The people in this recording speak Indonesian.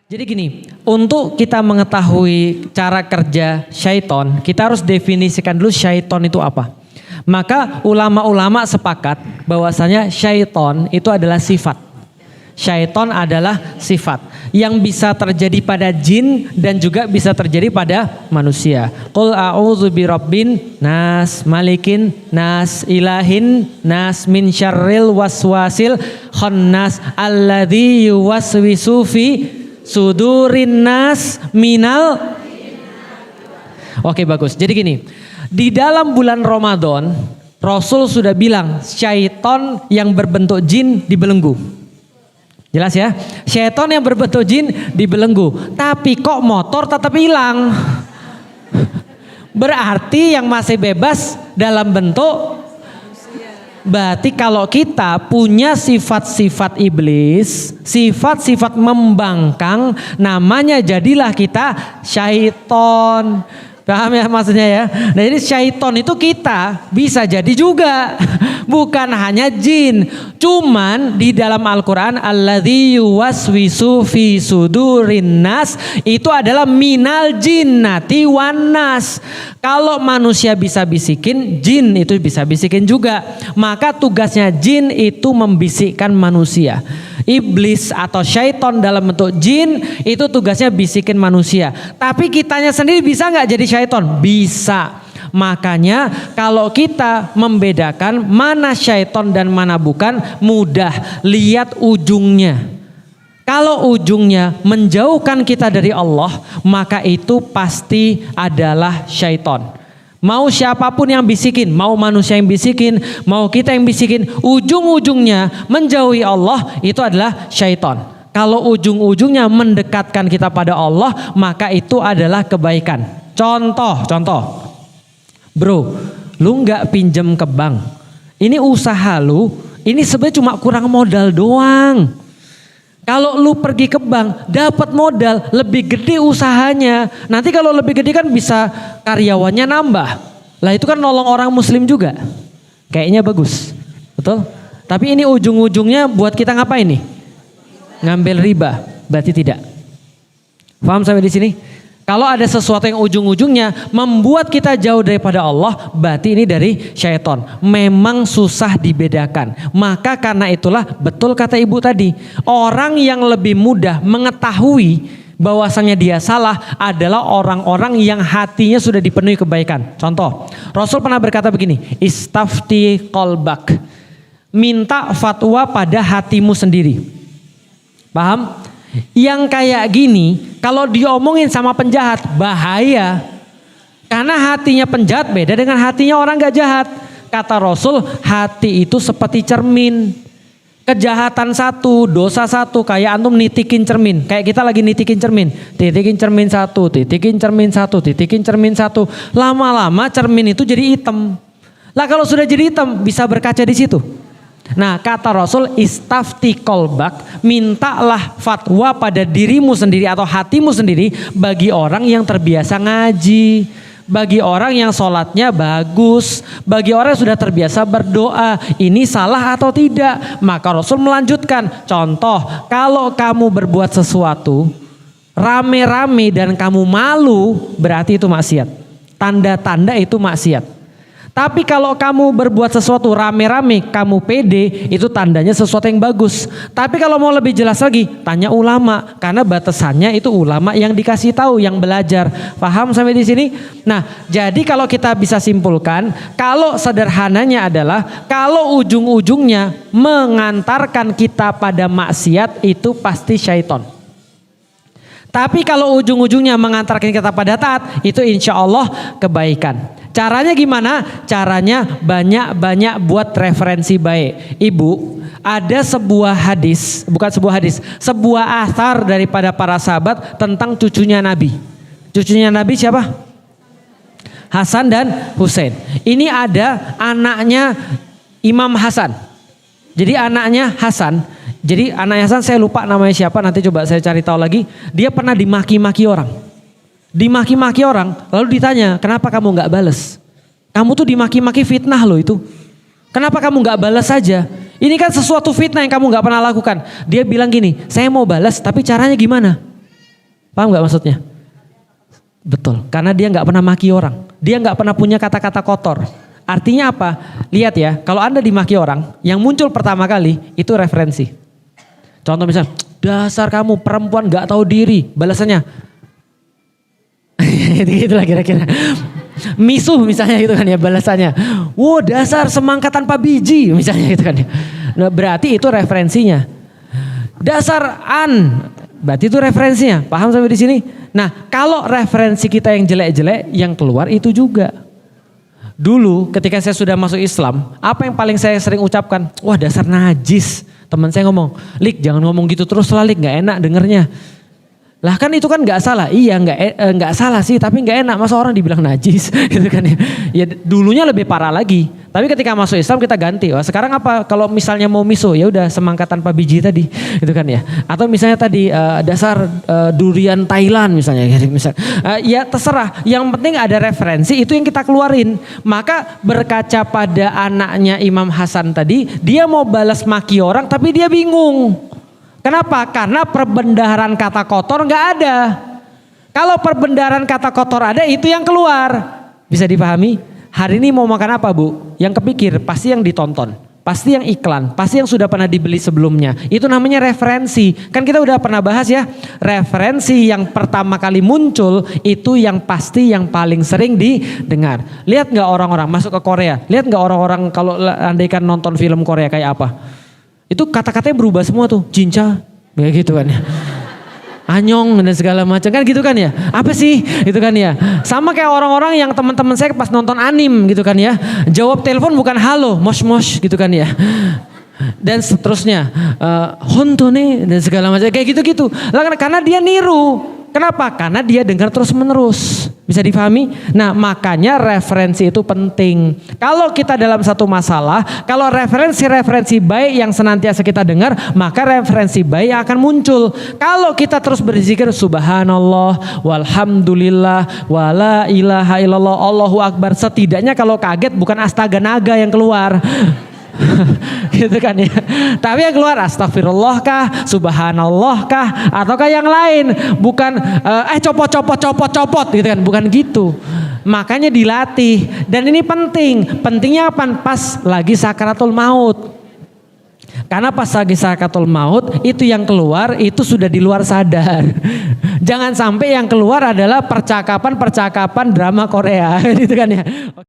Jadi gini, untuk kita mengetahui cara kerja syaiton, kita harus definisikan dulu syaiton itu apa. Maka ulama-ulama sepakat bahwasanya syaiton itu adalah sifat. Syaiton adalah sifat yang bisa terjadi pada jin dan juga bisa terjadi pada manusia. Qul a'udzu birabbin nas, malikin nas, ilahin nas, min syarril waswasil khannas alladzi yuwaswisu fi sudurin nas minal. Oke, bagus. Jadi gini, di dalam bulan Ramadan Rasul sudah bilang syaiton yang berbentuk jin dibelenggu. Jelas ya, syaiton yang berbentuk jin dibelenggu. Tapi kok motor tetap hilang? Berarti yang masih bebas dalam bentuk. Berarti kalau kita punya sifat-sifat iblis, sifat-sifat membangkang, namanya jadilah kita syaiton. Paham ya maksudnya ya? Nah, jadi syaiton itu kita bisa jadi juga. Bukan hanya jin. Cuman di dalam Al-Quran alladzi yuwaswisu fi sudurin nas itu adalah minal jinnati wan nas. Kalau manusia bisa bisikin, jin itu bisa bisikin juga. Maka tugasnya jin itu membisikkan manusia. Iblis atau syaiton dalam bentuk jin itu tugasnya bisikin manusia. Tapi kitanya sendiri bisa nggak jadi syaiton? Bisa. Makanya kalau kita membedakan mana syaiton dan mana bukan, mudah, lihat ujungnya. Kalau ujungnya menjauhkan kita dari Allah, maka itu pasti adalah syaiton. Mau siapapun yang bisikin, mau manusia yang bisikin, mau kita yang bisikin, ujung-ujungnya menjauhi Allah, itu adalah syaiton. Kalau ujung-ujungnya mendekatkan kita pada Allah, maka itu adalah kebaikan. Contoh. Bro, lu nggak pinjem ke bank, ini usaha lu, ini sebenarnya cuma kurang modal doang. Kalau lu pergi ke bank, dapat modal, lebih gede usahanya. Nanti kalau lebih gede kan bisa karyawannya nambah. Lah itu kan nolong orang muslim juga. Kayaknya bagus, betul? Tapi ini ujung-ujungnya buat kita ngapain nih? Ngambil riba, berarti tidak. Paham sampai di sini? Kalau ada sesuatu yang ujung-ujungnya membuat kita jauh daripada Allah, berarti ini dari syaiton. Memang susah dibedakan. Maka karena itulah betul kata ibu tadi, orang yang lebih mudah mengetahui bahwasanya dia salah adalah orang-orang yang hatinya sudah dipenuhi kebaikan. Contoh, Rasul pernah berkata begini, istafti qalbak, minta fatwa pada hatimu sendiri. Paham? Yang kayak gini kalau diomongin sama penjahat bahaya. Karena hatinya penjahat beda dengan hatinya orang gak jahat. Kata Rasul, hati itu seperti cermin. Kejahatan satu, dosa satu, kayak antum nitikin cermin. Kayak kita lagi nitikin cermin. Titikin cermin satu, titikin cermin satu, titikin cermin satu. Lama-lama cermin itu jadi hitam. Lah kalau sudah jadi hitam bisa berkaca di situ. Nah, kata Rasul, istafti qalbak, mintalah fatwa pada dirimu sendiri atau hatimu sendiri bagi orang yang terbiasa ngaji, bagi orang yang sholatnya bagus, bagi orang yang sudah terbiasa berdoa, ini salah atau tidak. Maka Rasul melanjutkan, contoh, kalau kamu berbuat sesuatu rame-rame dan kamu malu, berarti itu maksiat. Tanda-tanda itu maksiat. Tapi kalau kamu berbuat sesuatu rame-rame, kamu pede, itu tandanya sesuatu yang bagus. Tapi kalau mau lebih jelas lagi, tanya ulama. Karena batasannya itu ulama yang dikasih tahu, yang belajar. Paham sampai di sini? Nah, jadi kalau kita bisa simpulkan, kalau sederhananya adalah, kalau ujung-ujungnya mengantarkan kita pada maksiat, itu pasti syaiton. Tapi kalau ujung-ujungnya mengantarkan kita pada taat, itu insya Allah kebaikan. Caranya gimana? Caranya banyak-banyak buat referensi baik. Ibu, ada sebuah hadis, bukan sebuah hadis, sebuah athar daripada para sahabat tentang cucunya Nabi. Cucunya Nabi siapa? Hasan dan Husain. Ini ada anaknya Imam Hasan. Jadi anaknya Hasan. Jadi anaknya Hasan saya lupa namanya siapa, nanti coba saya cari tahu lagi. Dia pernah dimaki-maki orang. Dimaki-maki orang, lalu ditanya, kenapa kamu gak balas? Kamu tuh dimaki-maki fitnah loh itu. Kenapa kamu gak balas saja? Ini kan sesuatu fitnah yang kamu gak pernah lakukan. Dia bilang gini, saya mau balas tapi caranya gimana? Paham nggak maksudnya? Betul, karena dia nggak pernah maki orang, dia nggak pernah punya kata-kata kotor. Artinya apa? Lihat ya, kalau Anda dimaki orang, yang muncul pertama kali itu referensi. Contoh misalnya, dasar kamu perempuan nggak tahu diri, balasannya, gitu lah kira-kira. Misuh misalnya gitu kan ya balasannya. Wow, dasar semangka tanpa biji misalnya gitu kan ya. Nah, berarti itu referensinya. Dasar berarti itu referensinya. Paham sampai di sini? Nah, kalau referensi kita yang jelek-jelek, yang keluar itu juga. Dulu ketika saya sudah masuk Islam, apa yang paling saya sering ucapkan? Wah, dasar najis. Teman saya ngomong, "Lik, jangan ngomong gitu terus lah, Lik, nggak enak dengernya." Lah kan itu kan nggak salah, iya nggak salah sih, tapi nggak enak masa orang dibilang najis, gitu kan ya. Ya dulunya lebih parah lagi, tapi ketika masuk Islam kita ganti. Wah sekarang apa? Kalau misalnya mau miso, ya udah semangka tanpa biji tadi, gitu kan ya. Atau misalnya tadi dasar durian Thailand misalnya, ya terserah. Yang penting ada referensi itu yang kita keluarin. Maka berkaca pada anaknya Imam Hasan tadi, dia mau balas maki orang tapi dia bingung. Kenapa? Karena perbendaharaan kata kotor nggak ada. Kalau perbendaharaan kata kotor ada, itu yang keluar. Bisa dipahami? Hari ini mau makan apa, Bu? Yang kepikir pasti yang ditonton, pasti yang iklan, pasti yang sudah pernah dibeli sebelumnya. Itu namanya referensi. Kan kita udah pernah bahas ya, referensi yang pertama kali muncul itu yang pasti yang paling sering didengar. Lihat nggak orang-orang masuk ke Korea? Lihat nggak orang-orang kalau andaikan nonton film Korea kayak apa? Itu kata-katanya berubah semua tuh, cinca, kayak gitu kan ya. Anyong dan segala macam kan gitu kan ya. Apa sih? Gitu kan ya. Sama kayak orang-orang yang teman-teman saya pas nonton anim gitu kan ya. Jawab telepon bukan halo, mosh-mosh gitu kan ya. Dan seterusnya, hontone dan segala macam kayak gitu-gitu. Karena dia niru. Kenapa? Karena dia dengar terus-menerus. Bisa difahami? Nah, makanya referensi itu penting. Kalau kita dalam satu masalah, kalau referensi-referensi baik yang senantiasa kita dengar, maka referensi baik akan muncul. Kalau kita terus berzikir subhanallah, walhamdulillah, wala ilaha illallah, Allahu akbar, setidaknya kalau kaget bukan astaga naga yang keluar. Gitu kan ya. Tapi yang keluar astagfirullah kah, subhanallah kah, ataukah yang lain, bukan copot gitu kan, bukan gitu. Makanya dilatih dan ini penting. Pentingnya apa? Pas lagi sakaratul maut. Karena pas lagi sakaratul maut itu yang keluar itu sudah di luar sadar. Jangan sampai yang keluar adalah percakapan drama Korea gitu kan ya.